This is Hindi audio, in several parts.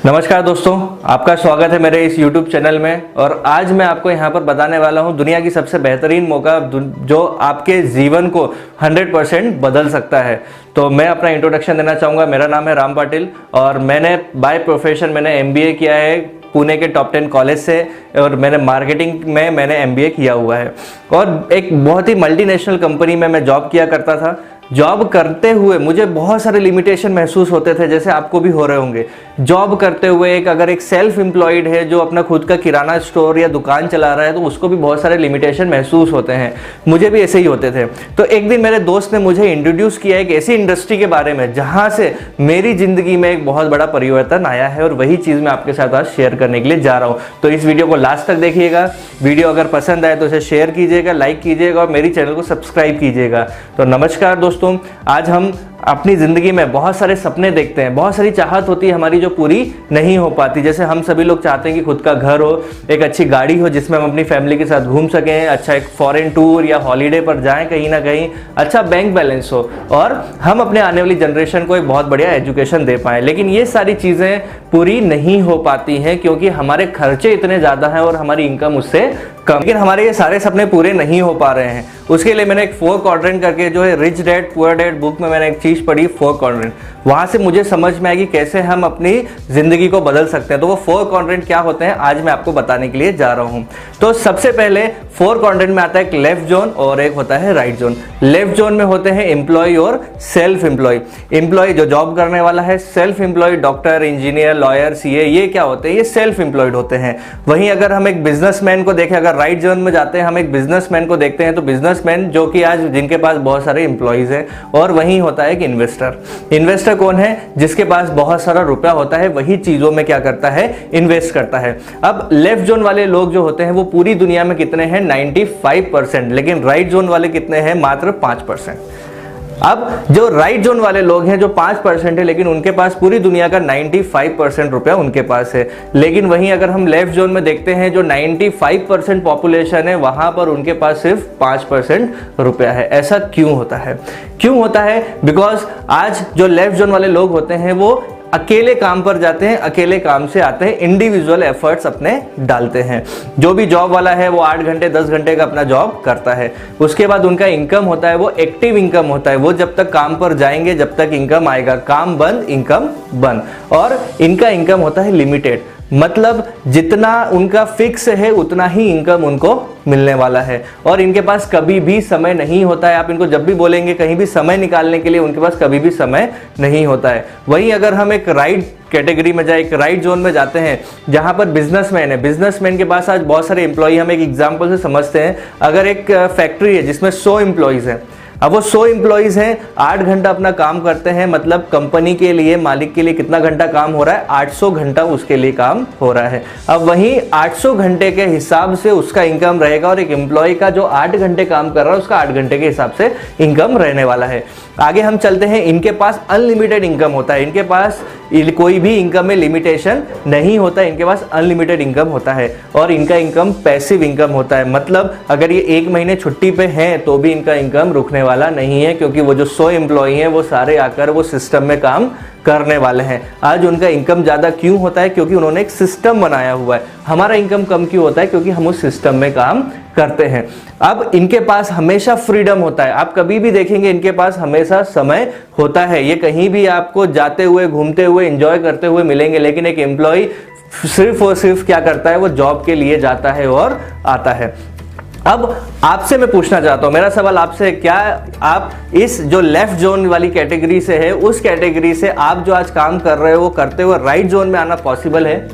नमस्कार दोस्तों, आपका स्वागत है मेरे इस YouTube चैनल में। और आज मैं आपको यहाँ पर बताने वाला हूँ दुनिया की सबसे बेहतरीन मौका जो आपके जीवन को 100% बदल सकता है। तो मैं अपना इंट्रोडक्शन देना चाहूँगा। मेरा नाम है राम पाटिल और मैंने बाय प्रोफेशन MBA किया है पुणे के टॉप 10 कॉलेज से, और मैंने मार्केटिंग में MBA किया हुआ है और एक बहुत ही मल्टीनेशनल कंपनी में मैं जॉब किया करता था। जॉब करते हुए मुझे बहुत सारे लिमिटेशन महसूस होते थे, जैसे आपको भी हो रहे होंगे। जॉब करते हुए अगर एक सेल्फ एम्प्लॉयड है जो अपना खुद का किराना स्टोर या दुकान चला रहा है तो उसको भी बहुत सारे लिमिटेशन महसूस होते हैं। मुझे भी ऐसे ही होते थे। तो एक दिन मेरे दोस्त ने मुझे इंट्रोड्यूस किया एक ऐसी इंडस्ट्री के बारे में जहां से मेरी जिंदगी में एक बहुत बड़ा परिवर्तन आया है, और वही चीज़ मैं आपके साथ आज शेयर करने के लिए जा रहा हूँ। तो इस वीडियो को लास्ट तक देखिएगा। वीडियो अगर पसंद आए तो इसे शेयर कीजिएगा, लाइक कीजिएगा और मेरी चैनल को सब्सक्राइब कीजिएगा। तो नमस्कार दोस्तों, आज हम अपनी ज़िंदगी में बहुत सारे सपने देखते हैं, बहुत सारी चाहत होती है हमारी जो पूरी नहीं हो पाती। जैसे हम सभी लोग चाहते हैं कि खुद का घर हो, एक अच्छी गाड़ी हो जिसमें हम अपनी फैमिली के साथ घूम सकें, अच्छा एक फॉरेन टूर या हॉलीडे पर जाएं कहीं ना कहीं, अच्छा बैंक बैलेंस हो और हम अपने आने वाली जनरेशन को एक बहुत बढ़िया एजुकेशन दे पाएँ। लेकिन ये सारी चीज़ें पूरी नहीं हो पाती हैं क्योंकि हमारे खर्चे इतने ज़्यादा हैं और हमारी इनकम उससे कम। लेकिन हमारे ये सारे सपने पूरे नहीं हो पा रहे हैं। उसके लिए मैंने एक 4 क्वाड्रेंट करके जो है rich dad poor dad book में मैंने एक चीज़ पढ़ी, 4 क्वाड्रेंट। वहाँ से मुझे समझ में आएगी कैसे हम अपनी ज़िंदगी को बदल सकते हैं। तो वो 4 क्वाड्रेंट क्या होते हैं आज मैं आपको बताने के लिए जा रहा हूँ। तो सबसे पहले 4 क्वाड्रेंट में आता है एक लेफ्ट जोन और एक होता है राइट जोन। लेफ्ट जोन में होते हैं एम्प्लॉय और सेल्फ एम्प्लॉय। एम्प्लॉय जो जॉब करने वाला है, self employ doctor, engineer, lawyer, CA, ये क्या होते हैं? ये सेल्फ एम्प्लॉयड होते हैं। वहीं अगर हम एक बिजनेसमैन को देखें, अगर राइट जोन में जाते हैं हम एक बिजनेसमैन को देखते हैं, तो बिजनेसमैन जो कि आज जिनके पास बहुत सारे एम्प्लॉयज हैं। और वहीं होता है एक इन्वेस्टर। इन्वेस्टर कौन है? जिसके पास बहुत सारा रुपया होता है, वही चीजों में क्या करता है? इन्वेस्ट करता है। अब लेफ्ट जोन वाले लोग जो होते हैं वो पूरी दुनिया में कितने हैं? 95%। लेकिन राइट जोन वाले कितने हैं? मात्र 5%। अब जो राइट जोन वाले लोग हैं जो 5% है, लेकिन उनके पास पूरी दुनिया का 95% रुपया उनके पास है। लेकिन वहीं अगर हम लेफ्ट जोन में देखते हैं जो 95% पॉपुलेशन है, वहां पर उनके पास सिर्फ 5% रुपया है। ऐसा क्यों होता है? क्यों होता है? बिकॉज आज जो लेफ्ट जोन वाले लोग होते हैं वो अकेले काम पर जाते हैं, अकेले काम से आते हैं, इंडिविजुअल एफर्ट्स अपने डालते हैं। जो भी जॉब वाला है वो 8 घंटे 10 घंटे का अपना जॉब करता है। उसके बाद उनका इनकम होता है वो एक्टिव इनकम होता है। वो जब तक काम पर जाएंगे जब तक इनकम आएगा, काम बंद इनकम बंद। और इनका इनकम होता है लिमिटेड, मतलब जितना उनका फिक्स है उतना ही इनकम उनको मिलने वाला है। और इनके पास कभी भी समय नहीं होता है। आप इनको जब भी बोलेंगे कहीं भी समय निकालने के लिए, उनके पास कभी भी समय नहीं होता है। वहीं अगर हम एक राइट कैटेगरी में जाए, एक राइट जोन में जाते हैं जहां पर बिजनेसमैन है, बिजनेसमैन के पास आज बहुत सारे एम्प्लॉय। हम एक एग्जाम्पल से समझते हैं, अगर एक फैक्ट्री है जिसमें 100 एम्प्लॉयज हैं, अब वो 100 एम्प्लॉयज हैं, 8 घंटा अपना काम करते हैं, मतलब कंपनी के लिए, मालिक के लिए कितना घंटा काम हो रहा है? 800 घंटा उसके लिए काम हो रहा है। अब वहीं 800 घंटे के हिसाब से उसका इनकम रहेगा, और एक एम्प्लॉय का जो 8 घंटे काम कर रहा है उसका 8 घंटे के हिसाब से इनकम रहने वाला है। आगे हम चलते हैं, इनके पास अनलिमिटेड इनकम होता है। इनके पास कोई भी इनकम में लिमिटेशन नहीं होता है, इनके पास अनलिमिटेड इनकम होता है। और इनका इनकम पैसिव इनकम होता है, मतलब अगर ये 1 महीने छुट्टी पे हैं तो भी इनका इनकम रुकने वाला नहीं है, क्योंकि वो जो 100 एम्प्लॉय हैं वो सारे आकर वो सिस्टम में काम करने वाले हैं। आज उनका इनकम ज़्यादा क्यों होता है? क्योंकि उन्होंने एक सिस्टम बनाया हुआ है। हमारा इनकम कम क्यों होता है? क्योंकि हम उस सिस्टम में काम करते हैं। अब इनके पास हमेशा फ्रीडम होता है। आप कभी भी देखेंगे इनके पास हमेशा समय होता है। ये कहीं भी आपको जाते हुए, घूमते हुए, एंजॉय करते हुए मिलेंगे। लेकिन एक एम्प्लॉय सिर्फ और सिर्फ क्या करता है? वो जॉब के लिए जाता है और आता है। अब आपसे मैं पूछना चाहता हूं, मेरा सवाल आपसे, क्या आप इस जो लेफ्ट जोन वाली कैटेगरी से है, उस कैटेगरी से आप जो आज काम कर रहे हो वो करते हुए राइट जोन में आना पॉसिबल है?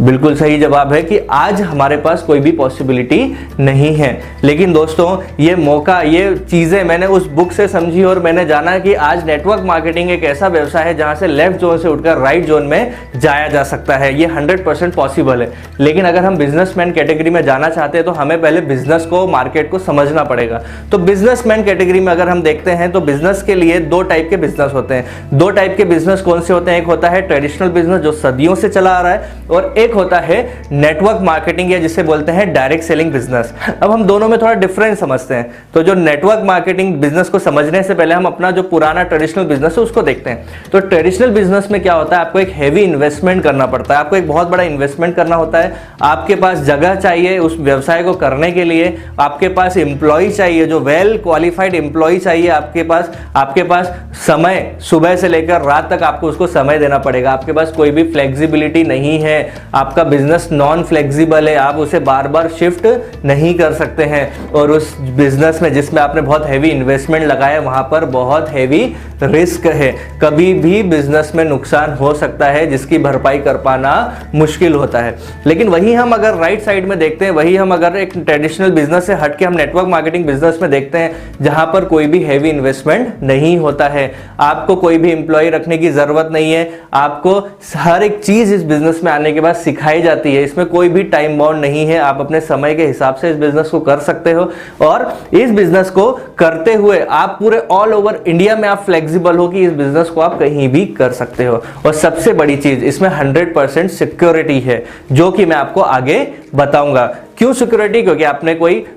बिल्कुल सही जवाब है कि आज हमारे पास कोई भी पॉसिबिलिटी नहीं है। लेकिन दोस्तों ये मौका, ये चीज़ें मैंने उस बुक से समझी और मैंने जाना कि आज नेटवर्क मार्केटिंग एक ऐसा व्यवसाय है जहां से लेफ्ट जोन से उठकर राइट जोन में जाया जा सकता है। ये 100% पॉसिबल है। लेकिन अगर हम बिजनेसमैन कैटेगरी में जाना चाहते हैं तो हमें पहले बिजनेस को, मार्केट को समझना पड़ेगा। तो बिजनेसमैन कैटेगरी में अगर हम देखते हैं तो बिजनेस के लिए 2 टाइप के बिजनेस होते हैं। 2 टाइप के बिजनेस कौन से होते हैं? एक होता है ट्रेडिशनल बिजनेस जो सदियों से चला आ रहा है, और एक एक होता है नेटवर्क मार्केटिंग या जिसे बोलते हैं डायरेक्ट सेलिंग बिजनेस। अब हम दोनों में थोड़ा डिफरेंस समझते हैं। तो जो नेटवर्क मार्केटिंग बिजनेस को समझने से पहले हम अपना जो पुराना ट्रेडिशनल बिजनेस है उसको देखते हैं। तो ट्रेडिशनल बिजनेस में क्या होता है, आपको एक हेवी इन्वेस्टमेंट करना पड़ता है, आपको एक बहुत बड़ा इन्वेस्टमेंट करना होता है, आपके पास जगह चाहिए उस व्यवसाय को करने के लिए, आपके पास एम्प्लॉय चाहिए जो वेल क्वालिफाइड एम्प्लॉय चाहिए, आपके पास समय सुबह से लेकर रात तक आपको उसको समय देना पड़ेगा, आपके पास कोई भी फ्लेक्सिबिलिटी नहीं है, आपका बिजनेस नॉन फ्लेक्सिबल है, आप उसे बार बार शिफ्ट नहीं कर सकते हैं, और उस बिजनेस में जिसमें आपने बहुत हैवी इन्वेस्टमेंट लगाया वहां पर बहुत हैवी रिस्क है, कभी भी बिजनेस में नुकसान हो सकता है जिसकी भरपाई कर पाना मुश्किल होता है। लेकिन वही हम अगर राइट साइड में देखते हैं, वही हम अगर एक ट्रेडिशनल बिजनेस से हटके हम नेटवर्क मार्केटिंग बिजनेस में देखते हैं जहां पर कोई भी हैवी इन्वेस्टमेंट नहीं होता है, आपको कोई भी एम्प्लॉय रखने की जरूरत नहीं है, आपको हर एक चीज इस बिजनेस में आने के बाद सिखाई जाती है, इसमें कोई भी टाइम बाउंड नहीं है, आप अपने समय के हिसाब से इस बिजनेस को कर सकते हो, और इस बिजनेस को करते हुए आप पूरे ऑल ओवर इंडिया में आप फ्लेक्सिबल हो कि इस बिजनेस को आप कहीं भी कर सकते हो। और सबसे बड़ी चीज इसमें 100% सिक्योरिटी है, जो कि मैं आपको आगे बताऊंगा। क्यों सिक्योरिटी? क्योंकि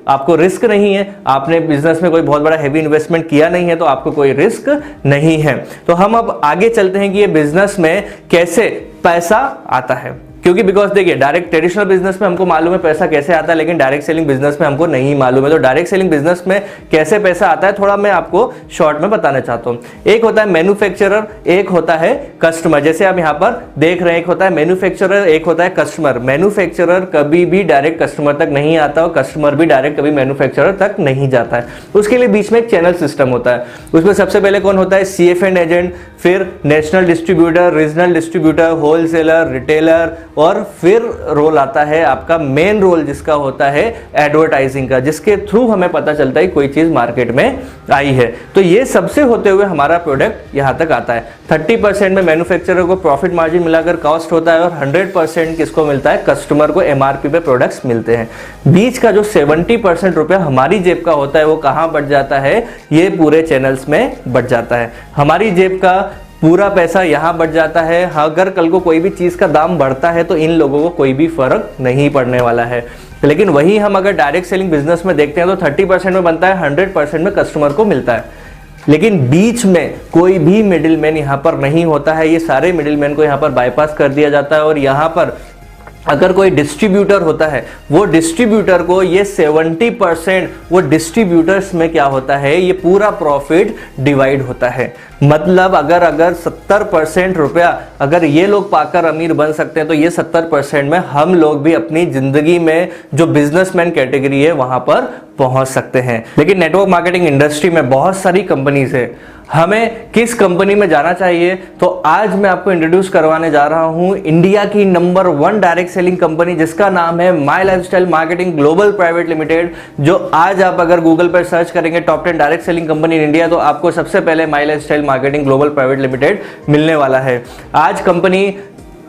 आपको रिस्क नहीं है, आपने बिजनेस में कोई बहुत बड़ा हेवी इन्वेस्टमेंट किया नहीं है, तो आपको कोई रिस्क नहीं है। तो हम अब आगे चलते हैं कि ये बिजनेस में कैसे पैसा आता है, क्योंकि बिकॉज देखिए डायरेक्ट ट्रेडिशनल बिजनेस में हमको मालूम है पैसा कैसे आता है, लेकिन डायरेक्ट सेलिंग बिजनेस में हमको नहीं मालूम है। तो डायरेक्ट सेलिंग बिजनेस में कैसे पैसा आता है थोड़ा मैं आपको शॉर्ट में बताना चाहता हूं। एक होता है मैन्युफैक्चरर, एक होता है कस्टमर। जैसे आप यहां पर देख रहे हैं, एक होता है मैन्युफैक्चरर, एक होता है कस्टमर। मैन्युफैक्चरर कभी भी डायरेक्ट कस्टमर तक नहीं आता और कस्टमर भी डायरेक्ट कभी मैन्युफैक्चरर तक नहीं जाता है। उसके लिए बीच में एक चैनल सिस्टम होता है। उसमें सबसे पहले कौन होता है? CFN एजेंट, फिर national distributor, regional distributor, wholesaler, retailer, और फिर रोल आता है आपका मेन रोल जिसका होता है एडवर्टाइजिंग का, जिसके थ्रू हमें पता चलता है कोई चीज मार्केट में आई है। तो ये सबसे होते हुए हमारा प्रोडक्ट यहां तक आता है। 30% में मैन्युफैक्चरर को प्रॉफिट मार्जिन मिलाकर कॉस्ट होता है और 100% किसको मिलता है? कस्टमर को MRP पे प्रोडक्ट्स मिलते हैं। बीच का जो 70% रुपया हमारी जेब का होता है वो कहां बढ़ जाता है? ये पूरे चैनल्स में बढ़ जाता है। हमारी जेब का पूरा पैसा यहां बढ़ जाता है। अगर कल को कोई भी चीज का दाम बढ़ता है तो इन लोगों को कोई भी फर्क नहीं पड़ने वाला है। लेकिन वही हम अगर डायरेक्ट सेलिंग बिजनेस में देखते हैं तो 30% में बनता है, 100% में कस्टमर को मिलता है। लेकिन बीच में कोई भी मिडिलमैन यहां पर नहीं होता है, ये सारे मिडिलमैन को यहां पर बाईपास कर दिया जाता है। और यहां पर अगर कोई डिस्ट्रीब्यूटर होता है, वो डिस्ट्रीब्यूटर को ये 70% वो डिस्ट्रीब्यूटर्स में क्या होता है? ये पूरा प्रॉफिट डिवाइड होता है। मतलब अगर 70% रुपया अगर ये लोग पाकर अमीर बन सकते हैं तो ये 70% में हम लोग भी अपनी जिंदगी में जो बिजनेसमैन कैटेगरी है वहां पर पहुंच सकते हैं। लेकिन नेटवर्क मार्केटिंग इंडस्ट्री में बहुत सारी कंपनीज है, हमें किस कंपनी में जाना चाहिए? तो आज मैं आपको इंट्रोड्यूस करवाने जा रहा हूं इंडिया की नंबर 1 डायरेक्ट सेलिंग कंपनी, जिसका नाम है my lifestyle marketing global private limited. जो आज आप अगर गूगल पर सर्च करेंगे top 10 direct selling company in India, तो आपको सबसे पहले my lifestyle marketing global private limited मिलने वाला है। आज कंपनी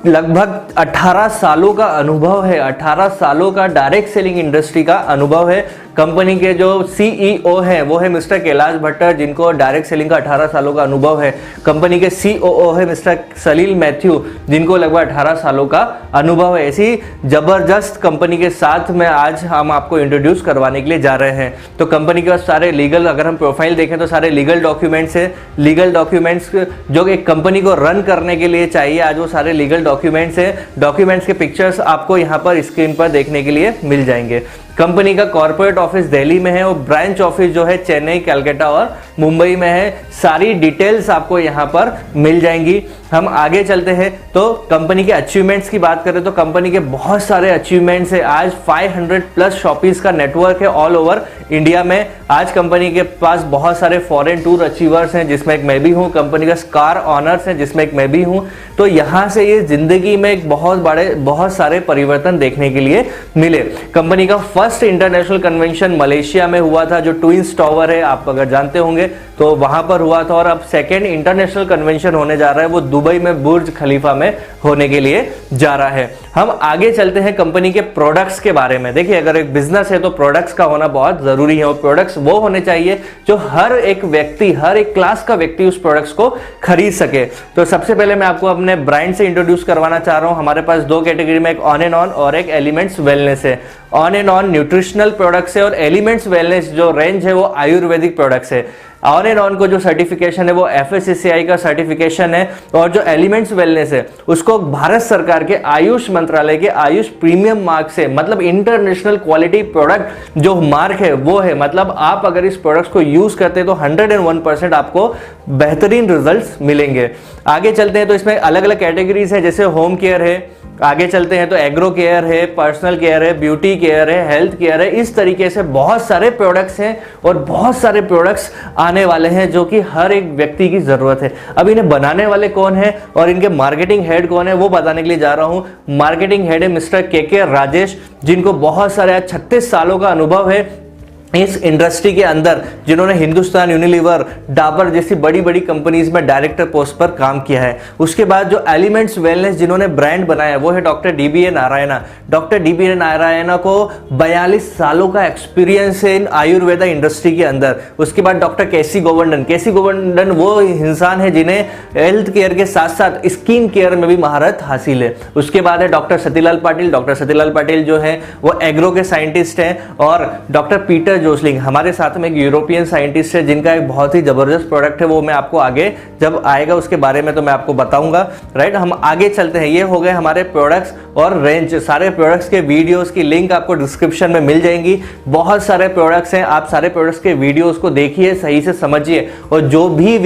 लगभग 18 सालों का अनुभव है, 18 सालों का डायरेक्ट सेलिंग इंडस्ट्री का अनुभव है। कंपनी के जो CEO हैं वो है मिस्टर कैलाश भट्टर, जिनको डायरेक्ट सेलिंग का 18 सालों का अनुभव है। कंपनी के COO है मिस्टर सलील मैथ्यू, जिनको लगभग 18 सालों का अनुभव है। ऐसी जबरदस्त कंपनी के साथ में आज हम आपको इंट्रोड्यूस करवाने के लिए जा रहे हैं। तो कंपनी के पास सारे लीगल, अगर हम प्रोफाइल देखें तो सारे लीगल डॉक्यूमेंट्स है। लीगल डॉक्यूमेंट्स जो एक कंपनी को रन करने के लिए चाहिए, आज वो सारे लीगल डॉक्यूमेंट्स है। डॉक्यूमेंट्स के पिक्चर्स आपको यहाँ पर स्क्रीन पर देखने के लिए मिल जाएंगे। कंपनी का कॉर्पोरेट ऑफिस दिल्ली में है और ब्रांच ऑफिस जो है चेन्नई, कलकत्ता और मुंबई में है। सारी डिटेल्स आपको यहाँ पर मिल जाएंगी। हम आगे चलते हैं तो कंपनी के अचीवमेंट्स की बात करें तो कंपनी के बहुत सारे अचीवमेंट्स है। आज 500+ शॉपीज का नेटवर्क है ऑल ओवर इंडिया में। आज कंपनी के पास बहुत सारे फॉरेन टूर अचीवर्स हैं, जिसमें एक मैं भी हूँ। कंपनी का स्कार ऑनर्स है, जिसमें एक मैं भी हूँ। तो यहाँ से ये जिंदगी में एक बहुत सारे परिवर्तन देखने के लिए मिले। कंपनी का फर्स्ट इंटरनेशनल कन्वेंशन मलेशिया में हुआ था, जो ट्विंस टावर है, आप अगर जानते होंगे तो वहां पर हुआ था, और अब सेकेंड इंटरनेशनल कन्वेंशन होने जा रहा है, वो दुबई में बुर्ज खलीफा में होने के लिए जा रहा है। हम आगे चलते हैं कंपनी के प्रोडक्ट्स के बारे में। देखिए, अगर एक बिजनेस है तो प्रोडक्ट्स का होना बहुत जरूरी है, और प्रोडक्ट्स वो होने चाहिए जो हर एक व्यक्ति, हर एक क्लास का व्यक्ति उस प्रोडक्ट्स को खरीद सके। तो सबसे पहले मैं आपको अपने ब्रांड से इंट्रोड्यूस करवाना चाह रहा हूं। हमारे पास दो कैटेगरी में, एक ऑन एंड ऑन और एक एलिमेंट्स वेलनेस है। On and on nutritional products है, और एलिमेंट्स वेलनेस जो रेंज है वो आयुर्वेदिक प्रोडक्ट्स है। ऑन एंड ऑन को जो सर्टिफिकेशन है वो FSSAI का सर्टिफिकेशन है, और जो एलिमेंट्स वेलनेस है उसको भारत सरकार के आयुष मंत्रालय के आयुष प्रीमियम मार्क से, मतलब इंटरनेशनल क्वालिटी प्रोडक्ट जो मार्क है वो है। मतलब आप अगर इस प्रोडक्ट्स को यूज करते हैं तो 101% आपको बेहतरीन रिजल्ट्स मिलेंगे। आगे चलते हैं तो इसमें अलग अलग कैटेगरीज है, जैसे होम केयर है, आगे चलते हैं तो एग्रो केयर है, पर्सनल केयर है, ब्यूटी केयर है, हेल्थ केयर है। इस तरीके से बहुत सारे प्रोडक्ट्स हैं, और बहुत सारे प्रोडक्ट्स आने वाले हैं जो कि हर एक व्यक्ति की जरूरत है। अब इन्हें बनाने वाले कौन है और इनके मार्केटिंग हेड कौन है वो बताने के लिए जा रहा हूं। मार्केटिंग हेड है मिस्टर KK राजेश, जिनको बहुत सारे 36 सालों का अनुभव है इस इंडस्ट्री के अंदर, जिन्होंने हिंदुस्तान यूनिलीवर, डाबर जैसी बड़ी बड़ी कंपनीज में डायरेक्टर पोस्ट पर काम किया है। उसके बाद जो एलिमेंट्स वेलनेस जिन्होंने ब्रांड बनाया वो है doctor DBA Narayana. Doctor DBA Narayana को 42 सालों का एक्सपीरियंस है इन आयुर्वेदा इंडस्ट्री के अंदर। उसके बाद डॉक्टर KC गोवर्धन वो इंसान है जिन्हें हेल्थ केयर के साथ साथ स्किन केयर में भी महारत हासिल है। उसके बाद है डॉक्टर सतीलाल पाटिल। डॉक्टर सतीलाल पाटिल जो है वो एग्रो के साइंटिस्ट हैं, और डॉक्टर पीटर जोसलिंग हमारे साथ में एक यूरोपियन साइंटिस्ट है जिनका एक बहुत ही जबरदस्त प्रोडक्ट है, वो मैं आपको आगे जब आएगा उसके बारे में तो मैं आपको बताऊंगा। राइट, हम आगे चलते हैं। ये हो गए हमारे प्रोडक्ट्स और रेंज। सारे प्रोडक्ट्स के वीडियोस की लिंक आपको डिस्क्रिप्शन में मिल जाएंगी। बहुत सारे प्रोडक्ट्स हैं, आप सारे प्रोडक्ट्स के वीडियोस को देखिए, सही से समझिए, और जो भी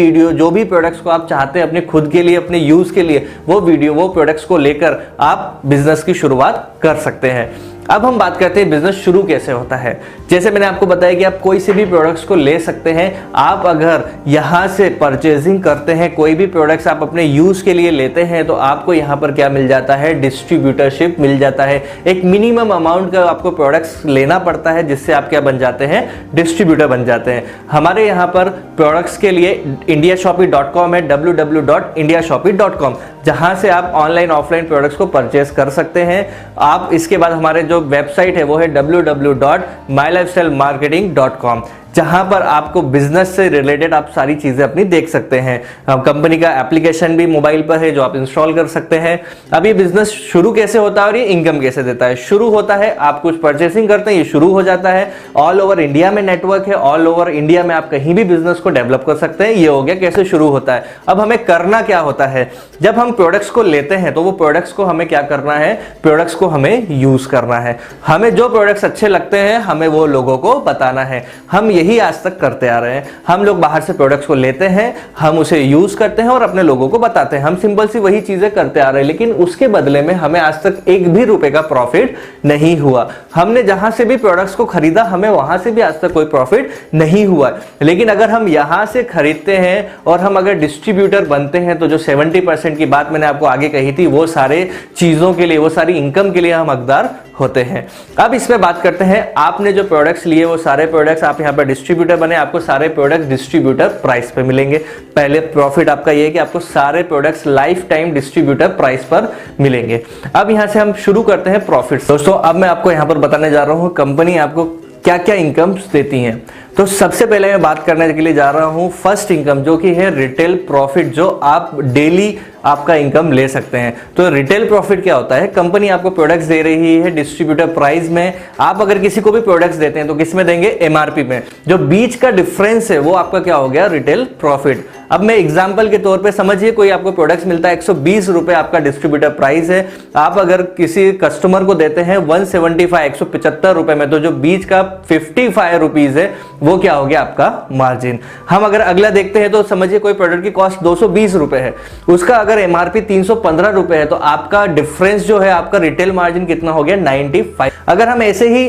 प्रोडक्ट्स को आप चाहते हैं अपने खुद के लिए, अपने यूज के लिए, वो प्रोडक्ट्स को लेकर आप बिजनेस की शुरुआत कर सकते हैं। अब हम बात करते हैं बिजनेस शुरू कैसे होता है। जैसे मैंने आपको बताया कि आप कोई से भी प्रोडक्ट्स को ले सकते हैं। आप अगर यहाँ से परचेजिंग करते हैं, कोई भी प्रोडक्ट्स आप अपने यूज के लिए लेते हैं, तो आपको यहाँ पर क्या मिल जाता है, डिस्ट्रीब्यूटरशिप मिल जाता है। एक मिनिमम अमाउंट का आपको प्रोडक्ट्स लेना पड़ता है, जिससे आप क्या बन जाते हैं, डिस्ट्रीब्यूटर बन जाते हैं। हमारे यहाँ पर प्रोडक्ट्स के लिए indiashopee.com है, www.indiashopee.com, जहां से आप ऑनलाइन ऑफलाइन प्रोडक्ट्स को परचेस कर सकते हैं। आप इसके बाद हमारे जो वेबसाइट है वो है www.mylifestylemarketing.com, जहां पर आपको बिजनेस से रिलेटेड आप सारी चीजें अपनी देख सकते हैं। कंपनी का एप्लीकेशन भी मोबाइल पर है जो आप इंस्टॉल कर सकते हैं। अब ये बिजनेस शुरू कैसे होता है और ये इनकम कैसे देता है। शुरू होता है, आप कुछ परचेसिंग करते हैं, ये शुरू हो जाता है। ऑल ओवर इंडिया में नेटवर्क है, ऑल ओवर इंडिया में आप कहीं भी बिजनेस को डेवलप कर सकते हैं। ये हो गया कैसे शुरू होता है। अब हमें करना क्या होता है, जब हम प्रोडक्ट्स को लेते हैं तो वो प्रोडक्ट्स को हमें क्या करना है, प्रोडक्ट्स को हमें यूज करना है। हमें जो प्रोडक्ट्स अच्छे लगते हैं हमें वो लोगों को बताना है। हम यही आज तक करते आ रहे हैं। हम लोग बाहर से प्रोडक्ट्स को लेते हैं, हम उसे यूज करते हैं और अपने लोगों को बताते हैं। हम सिंपल सी वही चीजें करते आ रहे हैं, लेकिन उसके बदले में हमें आज तक एक भी रुपए का प्रॉफिट नहीं हुआ। हमने जहां से भी प्रोडक्ट्स को खरीदा हमें वहां से भी आज तक कोई प्रॉफिट नहीं हुआ। लेकिन अगर हम यहां से खरीदते हैं और हम अगर डिस्ट्रीब्यूटर बनते हैं तो जो 70% की बात मैंने आपको आगे कही थी, वो सारे चीजों के लिए, वो सारी इनकम के लिए हम हकदार होते हैं। अब इसमें बात करते हैं, आपने जो प्रोडक्ट्स लिए वो सारे प्रोडक्ट्स आप यहां पर डिस्ट्रीब्यूटर बने, आपको सारे प्रोडक्ट्स डिस्ट्रीब्यूटर प्राइस पे मिलेंगे। पहले प्रॉफिट आपका ये है कि आपको सारे products life time distributor price पर मिलेंगे। अब यहां से हम शुरू करते हैं प्रॉफिट। दोस्तों, अब मैं आपको यहां पर बताने जा रहा हूं कंपनी आपको क्या क्या इनकम्स देती हैं। तो सबसे पहले मैं बात करने के लिए जा रहा हूं फर्स्ट इनकम, जो कि है रिटेल प्रॉफिट, जो आप डेली आपका इनकम ले सकते हैं। तो रिटेल प्रॉफिट क्या होता है, कंपनी आपको प्रोडक्ट्स दे रही है डिस्ट्रीब्यूटर प्राइस में। आप अगर किसी को भी प्रोडक्ट्स देते हैं तो किस में देंगे, MRP में। जो बीच का डिफरेंस है वो आपका क्या हो गया, रिटेल प्रॉफिट। अब मैं एग्जांपल के तौर पे समझिए, कोई आपको प्रोडक्ट्स मिलता है 120 रुपए आपका डिस्ट्रीब्यूटर प्राइस है, आप अगर किसी कस्टमर को देते हैं 175 175 रुपए में, तो जो बीच का 55 रुपीज है वो क्या हो गया, आपका मार्जिन। हम अगर अगला देखते हैं तो समझिए कोई प्रोडक्ट की कॉस्ट 220 रुपए है, उसका अगर MRP 315 रुपए है, तो आपका डिफरेंस जो है आपका रिटेल मार्जिन कितना हो गया, 95। अगर हम ऐसे ही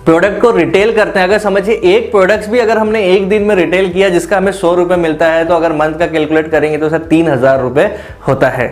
प्रोडक्ट को रिटेल करते हैं, अगर समझिए एक प्रोडक्ट भी अगर हमने एक दिन में रिटेल किया जिसका हमें 100 रुपए मिलता है, तो अगर मंथ का कैलकुलेट करेंगे तो सर 3000 रुपए होता है।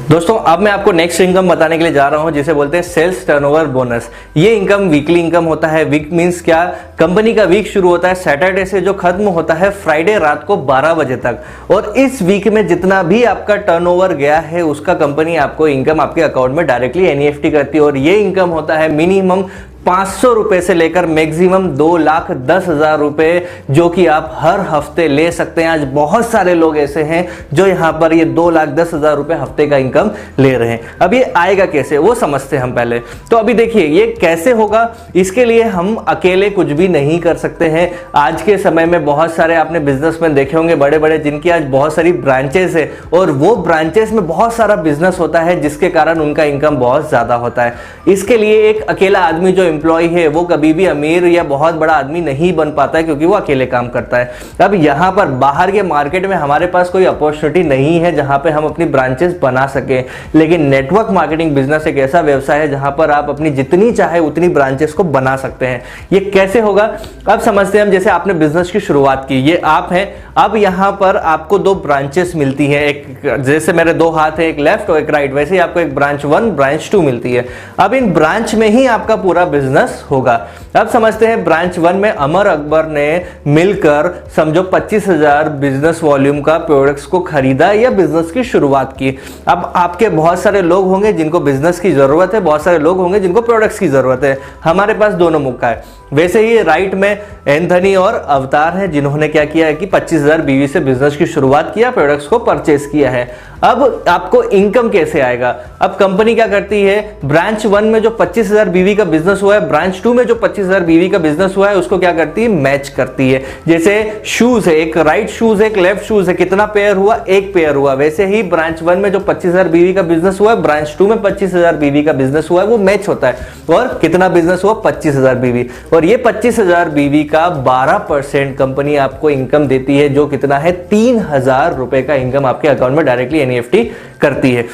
दोस्तों अब मैं आपको नेक्स्ट इनकम बताने के लिए जा रहा हूं जिसे बोलते हैं सेल्स टर्नओवर बोनस। ये इनकम वीकली इनकम होता है। वीक मींस क्या, कंपनी का वीक शुरू होता है सैटरडे से जो खत्म होता है फ्राइडे रात को 12 बजे तक, और इस वीक में जितना भी आपका टर्नओवर गया है उसका कंपनी आपको इनकम आपके अकाउंट में डायरेक्टली एनईएफटी करती है। और ये इनकम होता है मिनिमम 500 रुपए से लेकर मैक्सिमम 2,10,000 रुपए, जो कि आप हर हफ्ते ले सकते हैं। आज बहुत सारे लोग ऐसे हैं जो यहां पर ये 2,10,000 रुपए हफ्ते का इनकम ले रहे हैं। अब ये आएगा कैसे वो समझते हैं हम पहले। तो अभी देखिए ये कैसे होगा, इसके लिए हम अकेले कुछ भी नहीं कर सकते हैं। आज के समय में बहुत सारे आपने बिजनेसमैन देखे होंगे बड़े बड़े, जिनकी आज बहुत सारी ब्रांचेस है, और वो ब्रांचेस में बहुत सारा बिजनेस होता है जिसके कारण उनका इनकम बहुत ज्यादा होता है। इसके लिए एक अकेला आदमी जो एम्प्लॉय है वो कभी भी अमीर या बहुत बड़ा आदमी नहीं बन पाता है, क्योंकि वो अकेले काम करता है। अब यहां पर बाहर के मार्केट में हमारे पास कोई अपॉर्चुनिटी नहीं है जहां पे हम अपनी ब्रांचेस बना सके, लेकिन नेटवर्क मार्केटिंग बिजनेस एक ऐसा व्यवसाय है जहां पर आप अपनी जितनी चाहे उतनी ब्रांचेस को बना सकते हैं। ये कैसे होगा अब समझते हैं हम। जैसे आपने बिजनेस की शुरुआत की, ये आप हैं, अब यहां पर आपको 2 ब्रांचेस मिलती हैं, एक जैसे मेरे 2 हाथ है, एक लेफ्ट और एक राइट, वैसे ही आपको एक ब्रांच 1 ब्रांच 2 मिलती है। अब इन ब्रांच में ही आपका पूरा बिजनेस होगा। अब समझते हैं ब्रांच 1 में अमर अकबर ने मिलकर समझो 25,000 बिजनेस वॉल्यूम का प्रोडक्ट्स को खरीदा या बिजनेस की शुरुआत की। अब आपके बहुत सारे लोग होंगे जिनको बिजनेस की जरूरत है, बहुत सारे लोग होंगे जिनको प्रोडक्ट्स की जरूरत है। हमारे पास दोनों मौका है। वैसे ही राइट में एंथनी और अवतार हैं जिन्होंने क्या किया है कि 25,000 बीवी से बिजनेस की शुरुआत किया, प्रोडक्ट्स को परचेस किया है। अब आपको इनकम कैसे आएगा? अब कंपनी क्या करती है, ब्रांच 1 में जो 25,000 बीवी का बिजनेस हुआ है, ब्रांच 2 में जो 25,000 बीवी का बिजनेस हुआ है, उसको क्या करती है, मैच करती है। जैसे शूज है, एक राइट शूज है, एक लेफ्ट शूज है, कितना पेयर हुआ, एक पेयर हुआ। वैसे ही ब्रांच 1 में जो 25,000 बीवी का बिजनेस हुआ है, ब्रांच 2 में 25,000 बीवी का बिजनेस हुआ है, वो मैच होता है। और कितना बिजनेस हुआ, 25,000 बीवी, और ये 25,000 बीवी का 12% कंपनी आपको इनकम देती है, जो कितना है 3,000 रुपए का इनकम आपके अकाउंट में डायरेक्टली एनईएफटी करती है।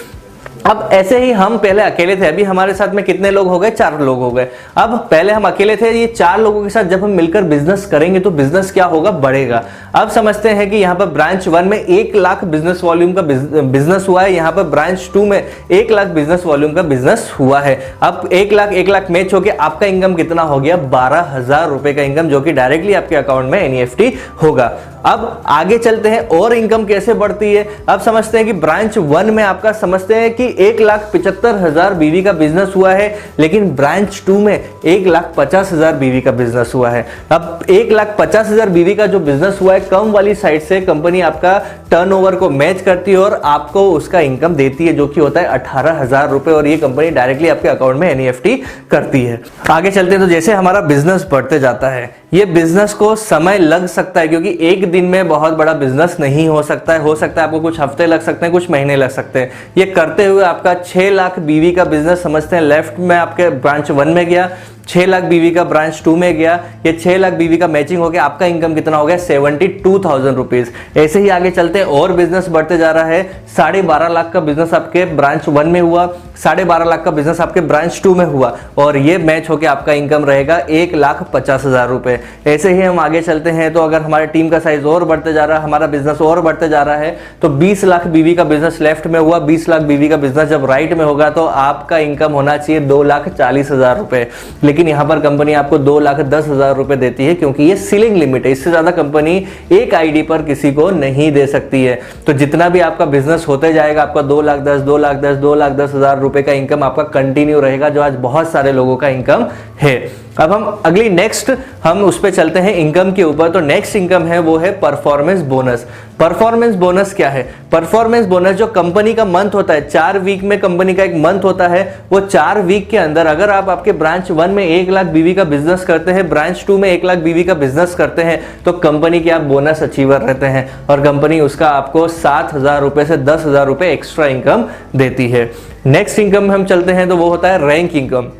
अब ऐसे ही हम पहले अकेले थे, अभी हमारे साथ में कितने लोग हो गए, 4 लोग हो गए। अब पहले हम अकेले थे, ये 4 लोगों के साथ जब हम मिलकर बिजनेस करेंगे तो बिजनेस क्या होगा, बढ़ेगा। अब समझते हैं कि यहाँ पर ब्रांच 1 में 1 लाख बिजनेस वॉल्यूम का बिजनेस हुआ है, यहाँ पर ब्रांच 2 में 1 लाख बिजनेस वॉल्यूम का बिजनेस हुआ है। अब 1 लाख मैच होकर आपका इनकम कितना हो गया, 12,000 रुपए का इनकम, जो कि डायरेक्टली आपके अकाउंट में एनईएफटी होगा। अब आगे चलते हैं और इनकम कैसे बढ़ती है। अब समझते हैं कि ब्रांच 1 में आपका समझते हैं कि 1,75,000 बीवी का बिजनेस हुआ है, लेकिन ब्रांच 2 में 1,50,000 बीवी का बिजनेस हुआ है। अब 1,50,000 बीवी का जो बिजनेस हुआ है, कम वाली साइड से कंपनी आपका टर्नओवर को मैच करती है और आपको उसका इनकम देती है, जो कि होता है 18,000 रुपए, और ये कंपनी डायरेक्टली आपके अकाउंट में एनईएफटी करती है। आगे चलते हैं तो जैसे हमारा बिजनेस बढ़ते जाता है, ये बिजनेस को समय लग सकता है, क्योंकि एक दिन में बहुत बड़ा बिजनेस नहीं हो सकता है आपको कुछ हफ्ते लग सकते हैं, कुछ महीने लग सकते हैं। ये करते हुए आपका 6 लाख बीवी का बिजनेस समझते हैं, लेफ्ट में आपके ब्रांच 1 में गया, 6 लाख बीवी का ब्रांच 2 में गया, ये 6 लाख बीवी का मैचिंग हो गया, आपका इनकम कितना हो गया, 72,000 रुपीज। ऐसे ही आगे चलते हैं और बिजनेस बढ़ते जा रहा है। 12.5 लाख का बिजनेस आपके ब्रांच 1 में हुआ, 12.5 लाख का बिजनेस आपके ब्रांच 2 में हुआ, और ये मैच होकर आपका इनकम रहेगा 1,50,000 रुपए। ऐसे ही हम आगे चलते हैं तो अगर हमारे टीम का साइज और बढ़ते जा रहा है, हमारा बिजनेस और बढ़ते जा रहा है, तो 20 लाख बीवी का बिजनेस लेफ्ट में हुआ, 20 लाख बीवी का बिजनेस जब राइट में होगा तो आपका इनकम होना चाहिए 2,40,000 रुपए। लेकिन यहां पर कंपनी आपको 2,10,000 रुपए देती है, क्योंकि ये सीलिंग लिमिट है, इससे ज्यादा कंपनी एक आईडी पर किसी को नहीं दे सकती है। तो जितना भी आपका बिजनेस होते जाएगा, आपका 2,10,000 रुपए का इनकम आपका कंटिन्यू रहेगा, जो आज बहुत सारे लोगों का इनकम है। अब हम अगली नेक्स्ट हम उस पे चलते हैं इनकम के ऊपर। तो नेक्स्ट इनकम है वो है परफॉर्मेंस बोनस। परफॉर्मेंस बोनस क्या है? परफॉर्मेंस बोनस जो कंपनी का मंथ होता है, 4 वीक में कंपनी का एक मंथ होता है, वो 4 वीक के अंदर अगर आप आपके ब्रांच 1 में 1 लाख बीवी का बिजनेस करते हैं, ब्रांच 2 में 1 लाख बीवी का बिजनेस करते हैं, तो कंपनी के आप बोनस अचीवर रहते हैं और कंपनी उसका आपको 7,000 रुपए से 10,000 रुपए एक्स्ट्रा इनकम देती है। नेक्स्ट इनकम हम चलते हैं तो वो होता है रैंक इनकम।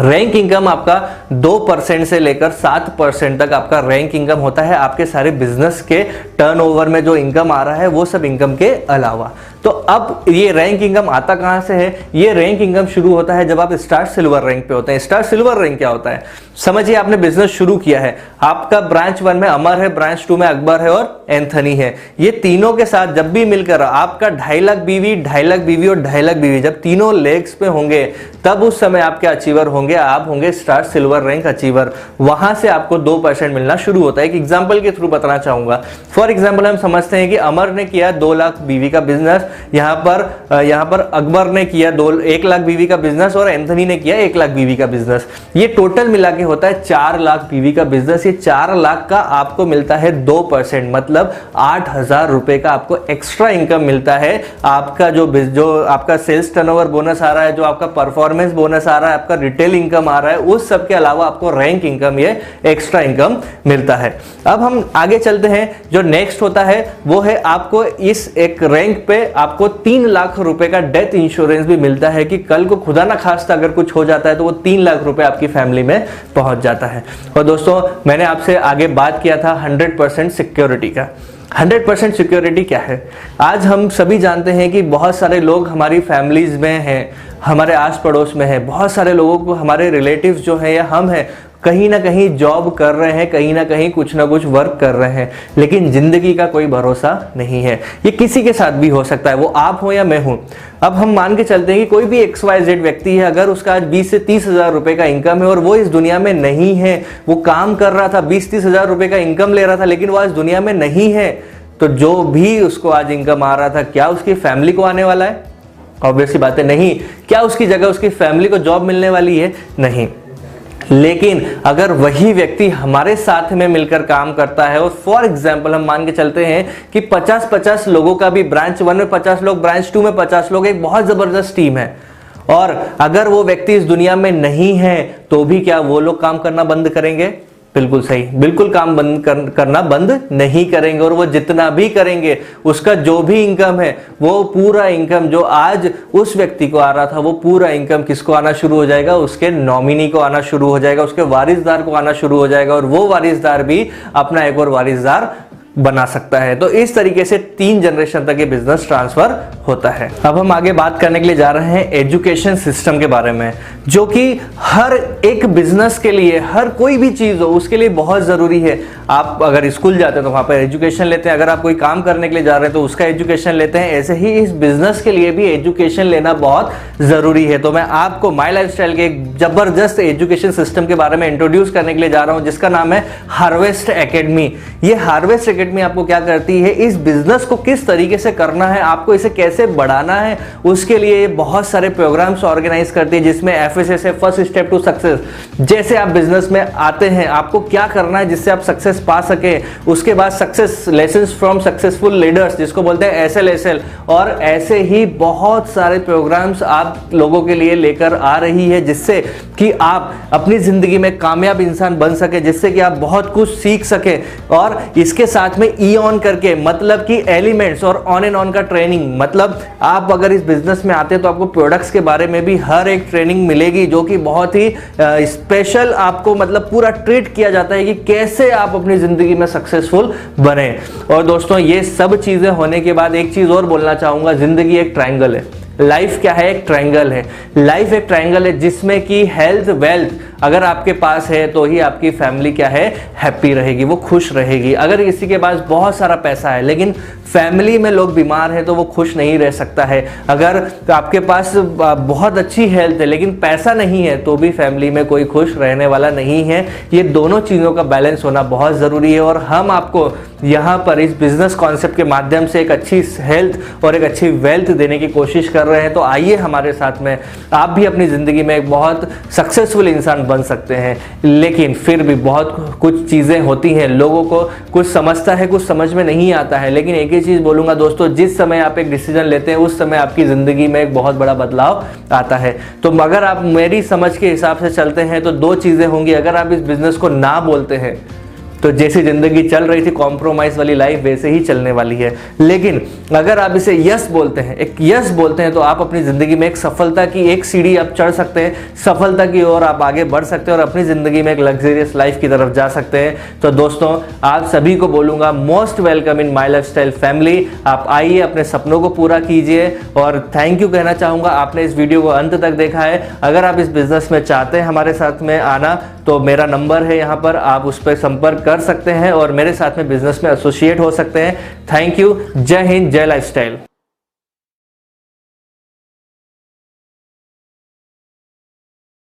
रैंक इनकम आपका 2% से लेकर 7% तक आपका रैंक इनकम होता है, आपके सारे बिजनेस के टर्नओवर में जो इनकम आ रहा है वो सब इनकम के अलावा। तो अब ये रैंक इनकम आता कहां से है? ये रैंक इनकम शुरू होता है जब आप स्टार सिल्वर रैंक पे होते हैं। स्टार सिल्वर रैंक क्या होता है? समझिए आपने बिजनेस शुरू किया है, आपका ब्रांच 1 में अमर है, ब्रांच 2 में अकबर है और एंथनी है। ये तीनों के साथ जब भी मिलकर आपका 2.5 लाख बीवी, 2.5 लाख बीवी और 2.5 लाख बीवी जब तीनों लेग्स पे होंगे, तब उस समय आपके अचीवर होंगे, आप होंगे स्टार सिल्वर रैंक अचीवर। वहां से आपको 2% मिलना शुरू होता है। एक एग्जांपल के थ्रू बताना चाहूंगा। फॉर एग्जांपल हम समझते हैं कि अमर ने किया 2 लाख बीवी का बिजनेस, यहाँ पर अकबर ने किया 1 लाख बीवी का बिजनेस और एंथनी ने किया 1 लाख बीवी का बिजनेस। ये टोटल मिला के होता है 4 लाख बीवी का बिजनेस। ये 4 लाख का आपको मिलता है 2%, मतलब 8,000 रुपए का आपको एक्स्ट्रा इनकम मिलता है। आपका जो आपका सेल्स टर्नओवर बोनस आ रहा है, जो आपका परफॉर्मेंस बोनस आ रहा है, आपका रिटेल इनकम आ रहा है, उस सब के अलावा आपको रैंक इनकम, ये एक्स्ट्रा इनकम मिलता है। अब हम आगे चलते हैं। जो नेक्स्ट होता है वो है आपको इस एक रैंक पे आपको 3 लाख रुपए का डेथ इंश्योरेंस भी मिलता है कि कल को खुदा ना खास्ता अगर कुछ हो जाता है तो वो 3 लाख रुपए आपकी फैमिली में पहुंच जाता है। और दोस्तों मैंने आपसे आगे बात किया था 100% सिक्योरिटी का। 100% सिक्योरिटी क्या है? आज हम सभी जानते हैं कि बहुत सारे लोग हमारी फैमिलीज में हैं, हमारे आस पड़ोस में हैं, बहुत सारे लोगों को हमारे रिलेटिव्स जो हैं या हम हैं, कहीं ना कहीं जॉब कर रहे हैं, कहीं ना कहीं कुछ ना कुछ वर्क कर रहे हैं, लेकिन जिंदगी का कोई भरोसा नहीं है। ये किसी के साथ भी हो सकता है, वो आप हो या मैं हूं। अब हम मान के चलते हैं कि कोई भी XYZ व्यक्ति है, अगर उसका आज 20 से 30 हजार रुपए का इनकम है और वो इस दुनिया में नहीं है, वो काम कर रहा था, 20-30 हजार रुपए का इनकम ले रहा था, लेकिन वो आज दुनिया में नहीं है, तो जो भी उसको आज इनकम आ रहा था, क्या उसकी फैमिली को आने वाला है? ऑब्वियसली बात है नहीं। क्या उसकी जगह उसकी फैमिली को जॉब मिलने वाली है? नहीं। लेकिन अगर वही व्यक्ति हमारे साथ में मिलकर काम करता है और फॉर एग्जांपल हम मान के चलते हैं कि 50-50 लोगों का भी, ब्रांच 1 में 50 लोग, ब्रांच 2 में 50 लोग, एक बहुत जबरदस्त टीम है, और अगर वो व्यक्ति इस दुनिया में नहीं है तो भी क्या वो लोग काम करना बंद करेंगे? बिल्कुल सही, बिल्कुल काम करना बंद नहीं करेंगे। और वो जितना भी करेंगे, उसका जो भी इनकम है, वो पूरा इनकम जो आज उस व्यक्ति को आ रहा था, वो पूरा इनकम किसको आना शुरू हो जाएगा? उसके नॉमिनी को आना शुरू हो जाएगा, उसके वारिसदार को आना शुरू हो जाएगा, और वो वारिसदार भी अपना एक और वारिसदार बना सकता है। तो इस तरीके से 3 जनरेशन तक ये बिजनेस ट्रांसफर होता है। अब हम आगे बात करने के लिए जा रहे हैं एजुकेशन सिस्टम के बारे में, जो कि हर एक बिजनेस के लिए, हर कोई भी चीज हो उसके लिए बहुत जरूरी है। आप अगर स्कूल जाते हैं तो वहां पर एजुकेशन लेते हैं, अगर आप कोई काम करने के लिए जा रहे हैं तो उसका एजुकेशन लेते हैं। ऐसे ही इस बिजनेस के लिए भी एजुकेशन लेना बहुत जरूरी है। तो मैं आपको माई लाइफस्टाइल के एक जबरदस्त एजुकेशन सिस्टम के बारे में इंट्रोड्यूस करने के लिए जा रहा हूं, जिसका नाम है हार्वेस्ट एकेडमी। ये हार्वेस्ट एकेडमी आपको क्या करती है, इस बिजनेस को किस तरीके से करना है, आपको इसे कैसे बढ़ाना है, उसके लिए बहुत सारे प्रोग्राम्स ऑर्गेनाइज करती है, जिसमें FSS first step to success. जैसे आप बिजनेस में आते हैं, आपको क्या करना है जिससे आप सक्सेस पा सके, उसके बाद success lessons from successful leaders, जिसको बोलते हैं SLSL, और ऐसे ही बहुत सारे प्रोग्राम्स आप लोगों के लिए लेकर आ रही है, जिससे कि आप अपनी जिंदगी में कामयाब इंसान बन सके, जिससे कि आप बहुत कुछ सीख सके। और इसके साथ में ऑन करके, मतलब कि एलिमेंट्स और ऑन एंड ऑन का ट्रेनिंग, मतलब आप अगर इस बिजनेस में आते हैं तो आपको प्रोडक्ट्स के बारे में भी हर एक ट्रेनिंग मिलेगी, जो कि बहुत ही स्पेशल आपको मतलब पूरा ट्रीट किया जाता है कि कैसे आप अपनी जिंदगी में सक्सेसफुल बने। और दोस्तों ये सब चीजें होने के बाद एक चीज और बोलना चाहूंगा, जिंदगी एक ट्रायंगल है। लाइफ क्या है? एक ट्रायंगल है। लाइफ एक ट्रायंगल है जिसमें कि हेल्थ वेल्थ अगर आपके पास है तो ही आपकी फैमिली क्या है? हैप्पी रहेगी, वो खुश रहेगी। अगर किसी के पास बहुत सारा पैसा है लेकिन फैमिली में लोग बीमार हैं तो वो खुश नहीं रह सकता है। अगर आपके पास बहुत अच्छी हेल्थ है लेकिन पैसा नहीं है तो भी फैमिली में कोई खुश रहने वाला नहीं है। ये दोनों चीज़ों का बैलेंस होना बहुत ज़रूरी है, और हम आपको यहाँ पर इस बिजनेस कॉन्सेप्ट के माध्यम से एक अच्छी हेल्थ और एक अच्छी वेल्थ देने की कोशिश कर रहे हैं। तो आइए हमारे साथ में, आप भी अपनी ज़िंदगी में एक बहुत सक्सेसफुल इंसान बन सकते हैं। लेकिन फिर भी बहुत कुछ चीज़ें होती हैं, लोगों को कुछ समझता है, कुछ समझ में नहीं आता है। लेकिन एक ही चीज़ बोलूँगा दोस्तों, जिस समय आप एक डिसीजन लेते हैं उस समय आपकी ज़िंदगी में एक बहुत बड़ा बदलाव आता है। तो अगर आप मेरी समझ के हिसाब से चलते हैं तो 2 चीज़ें होंगी। अगर आप इस बिज़नेस को ना बोलते हैं तो जैसी ज़िंदगी चल रही थी कॉम्प्रोमाइज़ वाली लाइफ, वैसे ही चलने वाली है। लेकिन अगर आप इसे यस बोलते हैं, एक यस बोलते हैं, तो आप अपनी ज़िंदगी में एक सफलता की एक सीढ़ी आप चढ़ सकते हैं, सफलता की ओर आप आगे बढ़ सकते हैं और अपनी ज़िंदगी में एक लग्जरियस लाइफ की तरफ जा सकते हैं। तो दोस्तों, आप सभी को बोलूँगा most welcome in my lifestyle family. आप आइए, अपने सपनों को पूरा कीजिए और थैंक यू कहना चाहूँगा आपने इस वीडियो को अंत तक देखा है। अगर आप इस बिजनेस में चाहते हैं हमारे साथ में आना, तो मेरा नंबर है यहाँ पर, आप उस पर संपर्क कर सकते हैं और मेरे साथ में बिजनेस में एसोसिएट हो सकते हैं। Thank you. जय हिंद, जय लाइफस्टाइल।